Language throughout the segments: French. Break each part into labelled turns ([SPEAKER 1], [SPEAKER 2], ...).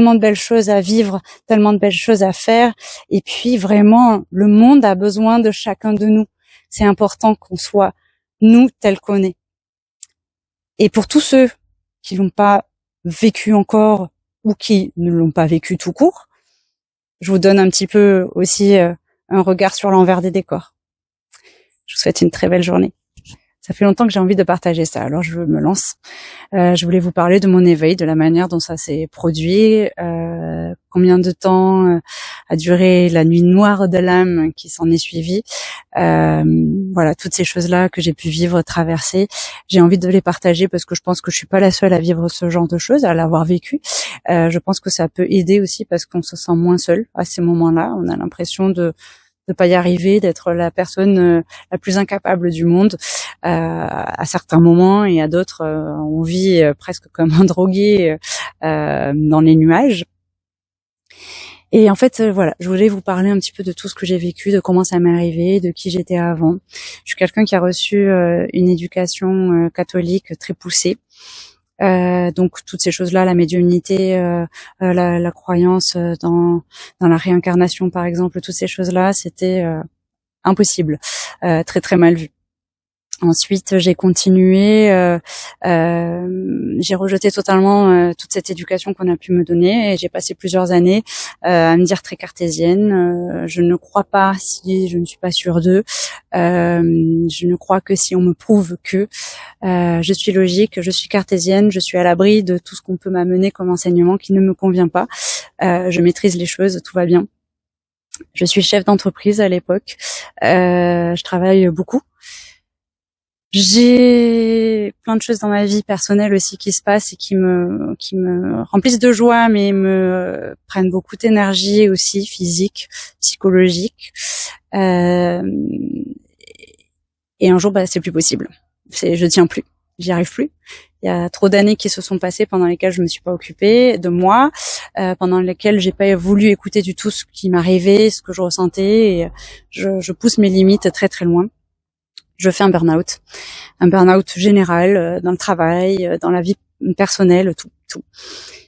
[SPEAKER 1] tellement de belles choses à vivre, tellement de belles choses à faire. Et puis vraiment, le monde a besoin de chacun de nous. C'est important qu'on soit nous tels qu'on est. Et pour tous ceux qui l'ont pas vécu encore ou qui ne l'ont pas vécu tout court, je vous donne un petit peu aussi un regard sur l'envers des décors. Je vous souhaite une très belle journée. Ça fait longtemps que j'ai envie de partager ça, alors je me lance. Je voulais vous parler de mon éveil, de la manière dont ça s'est produit, combien de temps a duré la nuit noire de l'âme qui s'en est suivie. Voilà, toutes ces choses-là que j'ai pu vivre, traverser. J'ai envie de les partager parce que je pense que je suis pas la seule à vivre ce genre de choses, à l'avoir vécu. Je pense que ça peut aider aussi parce qu'on se sent moins seul à ces moments-là. On a l'impression de pas y arriver, d'être la personne la plus incapable du monde à certains moments, et à d'autres on vit presque comme un drogué dans les nuages. Et en fait, voilà, je voulais vous parler un petit peu de tout ce que j'ai vécu, de comment ça m'est arrivé, de qui j'étais avant. Je suis quelqu'un qui a reçu une éducation catholique très poussée. Donc toutes ces choses-là, la médiumnité, la croyance dans la réincarnation par exemple, toutes ces choses-là, c'était impossible, très très mal vu. Ensuite, j'ai continué, j'ai rejeté totalement toute cette éducation qu'on a pu me donner, et j'ai passé plusieurs années à me dire très cartésienne. Je ne crois pas si je ne suis pas sûre d'eux. Je ne crois que si on me prouve que. Je suis logique, je suis cartésienne, je suis à l'abri de tout ce qu'on peut m'amener comme enseignement qui ne me convient pas. Je maîtrise les choses, tout va bien. Je suis chef d'entreprise à l'époque. Je travaille beaucoup. J'ai plein de choses dans ma vie personnelle aussi qui se passent et qui me remplissent de joie, mais me prennent beaucoup d'énergie aussi, physique, psychologique. Et un jour, c'est plus possible. Je tiens plus. J'y arrive plus. Il y a trop d'années qui se sont passées pendant lesquelles je me suis pas occupée de moi, pendant lesquelles j'ai pas voulu écouter du tout ce qui m'arrivait, ce que je ressentais, et je pousse mes limites très très loin. Je fais un burn-out général dans le travail, dans la vie personnelle, tout.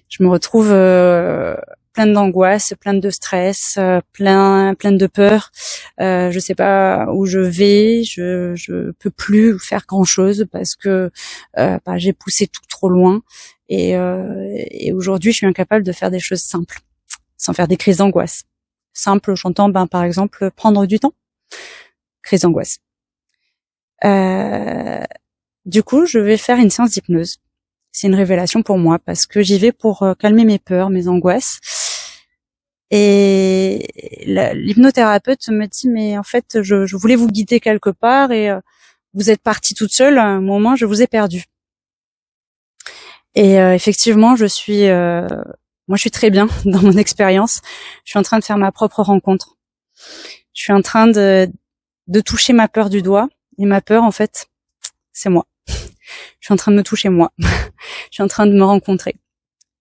[SPEAKER 1] Je me retrouve pleine d'angoisse, pleine de stress, pleine de peur. Je sais pas où je vais, je peux plus faire grand-chose parce que j'ai poussé tout trop loin, et aujourd'hui je suis incapable de faire des choses simples, sans faire des crises d'angoisse. Simple, j'entends par exemple prendre du temps. Crise d'angoisse. Du coup, je vais faire une séance d'hypnose. C'est une révélation pour moi parce que j'y vais pour calmer mes peurs, mes angoisses. Et l'hypnothérapeute me dit, mais en fait, je voulais vous guider quelque part, et vous êtes partie toute seule. À un moment, je vous ai perdue. Et effectivement, moi, je suis très bien dans mon expérience. Je suis en train de faire ma propre rencontre. Je suis en train de toucher ma peur du doigt. Et ma peur, en fait, c'est moi. Je suis en train de me toucher moi. Je suis en train de me rencontrer.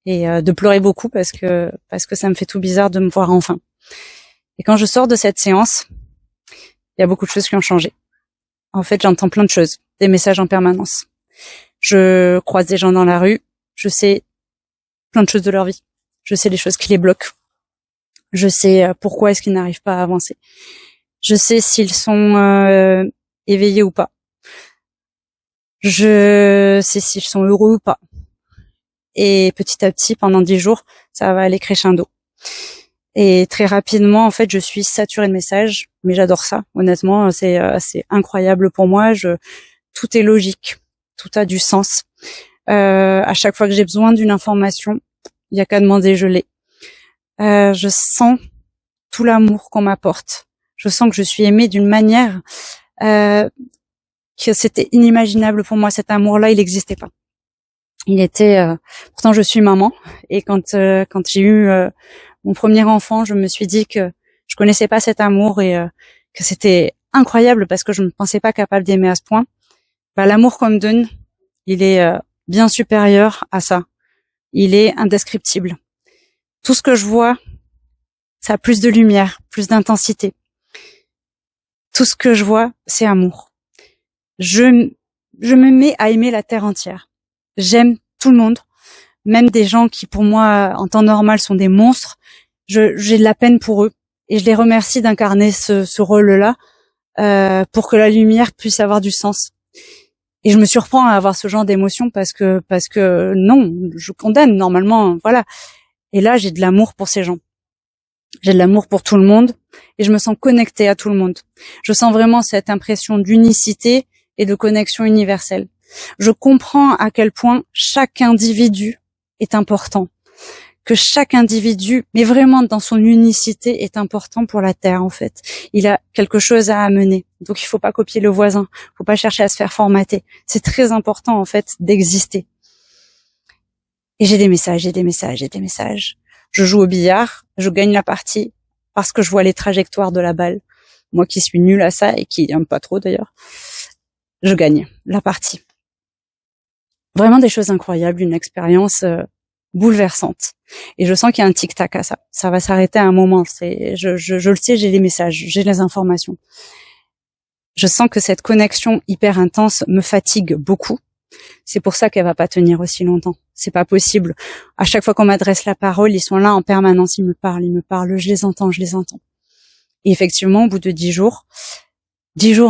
[SPEAKER 1] Et de pleurer beaucoup parce que ça me fait tout bizarre de me voir enfin. Et quand je sors de cette séance, il y a beaucoup de choses qui ont changé. En fait, j'entends plein de choses, des messages en permanence. Je croise des gens dans la rue, je sais plein de choses de leur vie. Je sais les choses qui les bloquent. Je sais pourquoi est-ce qu'ils n'arrivent pas à avancer. Je sais s'ils sont éveillés ou pas. Je sais s'ils sont heureux ou pas. Et petit à petit, pendant 10 jours, ça va aller crescendo. Et très rapidement, en fait, je suis saturée de messages, mais j'adore ça. Honnêtement, c'est incroyable pour moi. Tout est logique, tout a du sens. À chaque fois que j'ai besoin d'une information, il y a qu'à demander, je l'ai. Je sens tout l'amour qu'on m'apporte. Je sens que je suis aimée d'une manière que c'était inimaginable pour moi. Cet amour-là, il n'existait pas. Il était pourtant je suis maman, et quand j'ai eu mon premier enfant, je me suis dit que je connaissais pas cet amour, et que c'était incroyable parce que je me pensais pas capable d'aimer à ce point. L'amour qu'on me donne, il est bien supérieur à ça. Il est indescriptible. Tout ce que je vois, ça a plus de lumière, plus d'intensité. Tout ce que je vois, c'est amour. Je me mets à aimer la terre entière. J'aime tout le monde. même des gens qui pour moi en temps normal sont des monstres, j'ai de la peine pour eux et je les remercie d'incarner ce rôle-là pour que la lumière puisse avoir du sens. Et je me surprends à avoir ce genre d'émotion parce que non, je condamne normalement, voilà. Et là, j'ai de l'amour pour ces gens. J'ai de l'amour pour tout le monde et je me sens connectée à tout le monde. Je sens vraiment cette impression d'unicité et de connexion universelle. Je comprends à quel point chaque individu est important, que chaque individu, mais vraiment dans son unicité, est important pour la Terre en fait. Il a quelque chose à amener. Donc il faut pas copier le voisin, faut pas chercher à se faire formater. C'est très important en fait d'exister. Et j'ai des messages, j'ai des messages, j'ai des messages. Je joue au billard, je gagne la partie parce que je vois les trajectoires de la balle. Moi qui suis nulle à ça et qui aime pas trop d'ailleurs, je gagne la partie. Vraiment des choses incroyables, une expérience bouleversante. Et je sens qu'il y a un tic-tac à ça. Ça va s'arrêter à un moment. Je le sais, j'ai les messages, j'ai les informations. Je sens que cette connexion hyper intense me fatigue beaucoup. C'est pour ça qu'elle va pas tenir aussi longtemps. C'est pas possible. À chaque fois qu'on m'adresse la parole, ils sont là en permanence, ils me parlent, je les entends. Et effectivement, au bout de 10 jours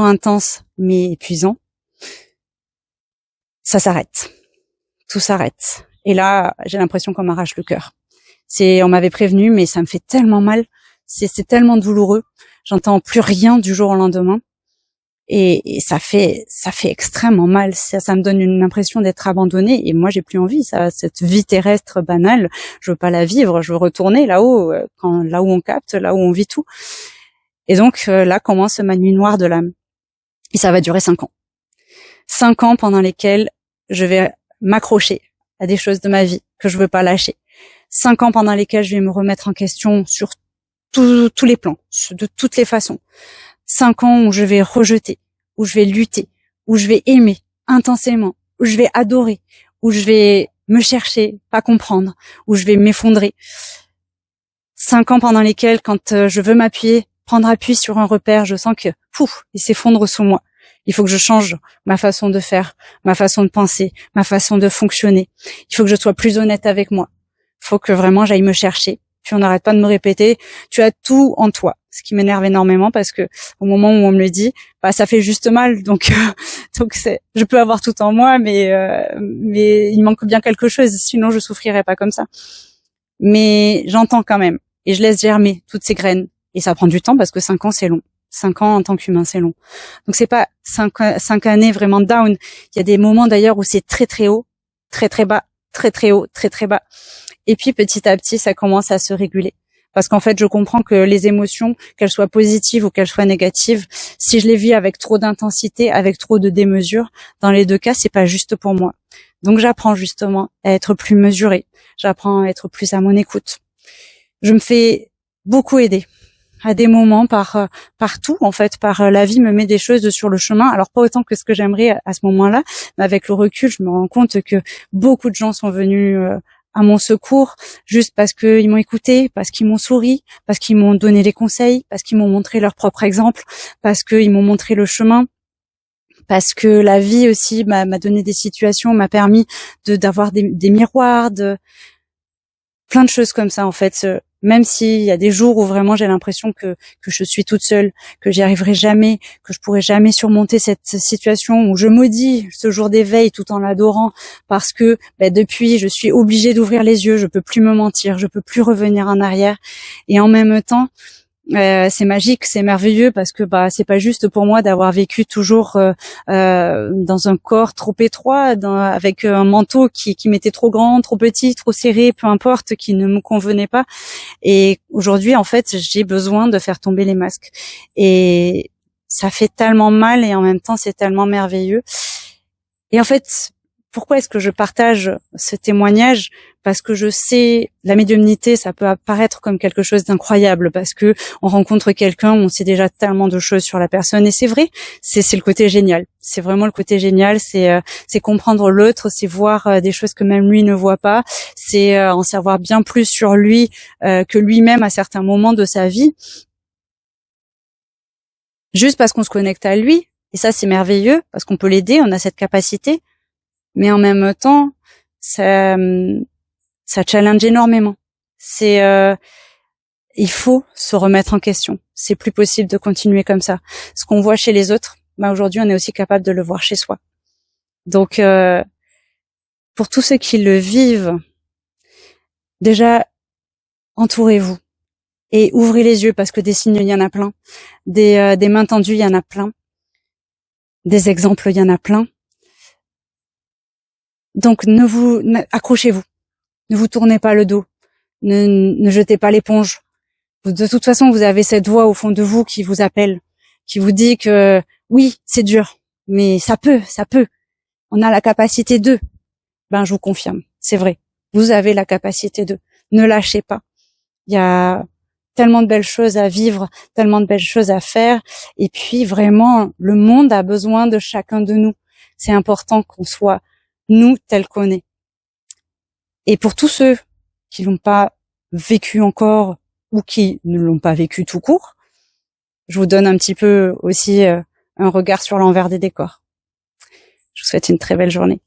[SPEAKER 1] intenses mais épuisants, ça s'arrête. Tout s'arrête. Et là, j'ai l'impression qu'on m'arrache le cœur. On m'avait prévenu, mais ça me fait tellement mal. C'est tellement douloureux. J'entends plus rien du jour au lendemain. Et ça fait extrêmement mal. Ça me donne une impression d'être abandonnée. Et moi, j'ai plus envie. Cette vie terrestre banale, je veux pas la vivre. Je veux retourner là-haut, là où on capte, là où on vit tout. Et donc, là commence ma nuit noire de l'âme. Et ça va durer 5 ans. 5 ans pendant lesquels je vais m'accrocher à des choses de ma vie que je veux pas lâcher. 5 ans pendant lesquels je vais me remettre en question sur tous les plans, de toutes les façons. 5 ans où je vais rejeter, où je vais lutter, où je vais aimer intensément, où je vais adorer, où je vais me chercher, pas comprendre, où je vais m'effondrer. 5 ans pendant lesquels, quand je veux m'appuyer, prendre appui sur un repère, je sens que, il s'effondre sous moi. Il faut que je change ma façon de faire, ma façon de penser, ma façon de fonctionner. Il faut que je sois plus honnête avec moi. Il faut que vraiment j'aille me chercher. Puis on n'arrête pas de me répéter, tu as tout en toi. Ce qui m'énerve énormément parce que au moment où on me le dit, ça fait juste mal. Donc je peux avoir tout en moi, mais il manque bien quelque chose. Sinon je souffrirais pas comme ça. Mais j'entends quand même et je laisse germer toutes ces graines. Et ça prend du temps parce que 5 ans c'est long. 5 ans en tant qu'humain, c'est long. Donc c'est pas 5 années vraiment down. Il y a des moments d'ailleurs où c'est très très haut, très très bas, très très haut, très très bas. Et puis petit à petit, ça commence à se réguler. Parce qu'en fait, je comprends que les émotions, qu'elles soient positives ou qu'elles soient négatives, si je les vis avec trop d'intensité, avec trop de démesure, dans les deux cas, c'est pas juste pour moi. Donc j'apprends justement à être plus mesurée. J'apprends à être plus à mon écoute. Je me fais beaucoup aider. À des moments par tout en fait, par la vie me met des choses sur le chemin, alors pas autant que ce que j'aimerais à ce moment-là, mais avec le recul je me rends compte que beaucoup de gens sont venus à mon secours juste parce qu'ils m'ont écouté, parce qu'ils m'ont souri, parce qu'ils m'ont donné des conseils, parce qu'ils m'ont montré leur propre exemple, parce qu'ils m'ont montré le chemin, parce que la vie aussi m'a donné des situations, m'a permis d'avoir des miroirs, de plein de choses comme ça en fait. Même s'il y a des jours où vraiment j'ai l'impression que je suis toute seule, que j'y arriverai jamais, que je pourrai jamais surmonter cette situation, où je maudis ce jour d'éveil tout en l'adorant parce que depuis je suis obligée d'ouvrir les yeux, je peux plus me mentir, je peux plus revenir en arrière. Et en même temps, c'est magique, c'est merveilleux parce que c'est pas juste pour moi d'avoir vécu toujours dans un corps trop étroit, avec un manteau qui m'était trop grand, trop petit, trop serré, peu importe, qui ne me convenait pas. Et aujourd'hui, en fait, j'ai besoin de faire tomber les masques. Et ça fait tellement mal et en même temps, c'est tellement merveilleux. Et en fait, pourquoi est-ce que je partage ce témoignage? Parce que je sais, la médiumnité, ça peut apparaître comme quelque chose d'incroyable parce que on rencontre quelqu'un, on sait déjà tellement de choses sur la personne et c'est vrai, c'est le côté génial. C'est vraiment le côté génial, c'est comprendre l'autre, c'est voir des choses que même lui ne voit pas, c'est en savoir bien plus sur lui que lui-même à certains moments de sa vie. Juste parce qu'on se connecte à lui, et ça c'est merveilleux parce qu'on peut l'aider, on a cette capacité. Mais en même temps, ça Ça challenge énormément. Il faut se remettre en question. C'est plus possible de continuer comme ça. Ce qu'on voit chez les autres, aujourd'hui, on est aussi capable de le voir chez soi. Donc, pour tous ceux qui le vivent, déjà, entourez-vous et ouvrez les yeux parce que des signes, il y en a plein. Des mains tendues, il y en a plein. Des exemples, il y en a plein. Donc, accrochez-vous. Ne vous tournez pas le dos. Ne jetez pas l'éponge. De toute façon, vous avez cette voix au fond de vous qui vous appelle, qui vous dit que oui, c'est dur, mais ça peut. On a la capacité de. Je vous confirme, c'est vrai. Vous avez la capacité de. Ne lâchez pas. Il y a tellement de belles choses à vivre, tellement de belles choses à faire. Et puis vraiment, le monde a besoin de chacun de nous. C'est important qu'on soit nous tels qu'on est. Et pour tous ceux qui l'ont pas vécu encore ou qui ne l'ont pas vécu tout court, je vous donne un petit peu aussi un regard sur l'envers des décors. Je vous souhaite une très belle journée.